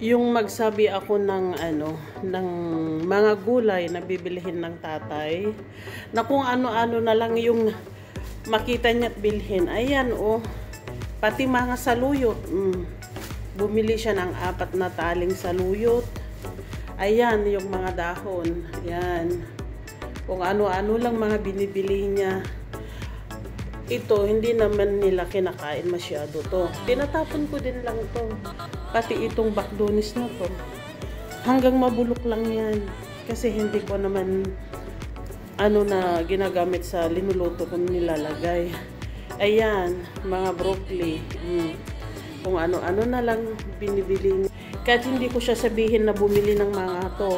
Yung magsabi ako ng ng mga gulay na bibilihin ng tatay, na kung ano-ano na lang yung makita niya at bilhin. Ayan, oh, pati mga saluyot. Bumili siya ng 4 na taling saluyot. Ayan, yung mga dahon. Ayan. Kung ano-ano lang mga binibili niya. Ito, hindi naman nila kinakain masyado to. Tinatapon ko din lang to. Pati itong bakdonis na to. Hanggang mabulok lang yan. Kasi hindi ko naman na ginagamit sa linuluto kong nilalagay. Ayan, mga broccoli. Kung ano-ano na lang binibili. Kahit hindi ko siya sabihin na bumili ng mga to.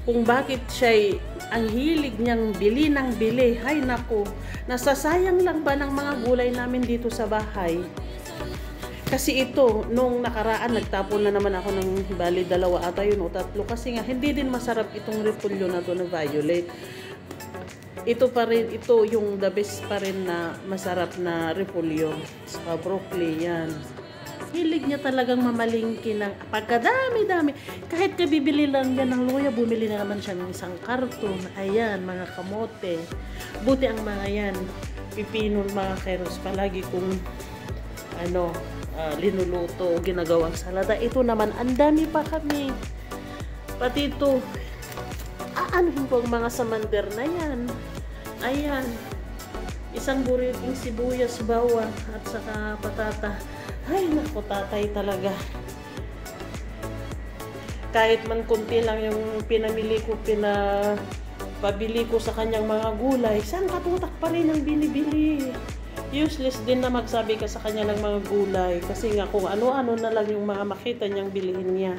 Kung bakit siya ang hilig niyang bili ng bili. Hay naku, nasasayang lang ba ng mga gulay namin dito sa bahay? Kasi ito, nung nakaraan, nagtapon na naman ako ng bali 2 ata yun o 3. Kasi nga, hindi din masarap itong repolyo na to na violet. Ito pa rin, ito yung the best pa rin na masarap na repolyo. Sa broccoli, yan. Hilig niya talagang mamalingki ng pagkadami-dami. Kahit kabibili lang yan ng luya, bumili na naman siya ng 1 karton. Ayan, mga kamote. Buti ang mga yan. Pipino, mga keros, palagi kung linuluto, ginagawang salada. Ito naman, ang dami pa kami. Pati ito, aanuhin ko ang mga samander na yan. Ayan, 1 buriting sibuyas, bawang, at saka patata. Ay, naku, tatay talaga. Kahit man kunti lang yung pabili ko sa kanyang mga gulay, saan katutak pa rin ang binibili? Useless din na magsabi ka sa kanya ng mga gulay. Kasi nga kung ano-ano na lang yung mga makita niyang bilihin niya.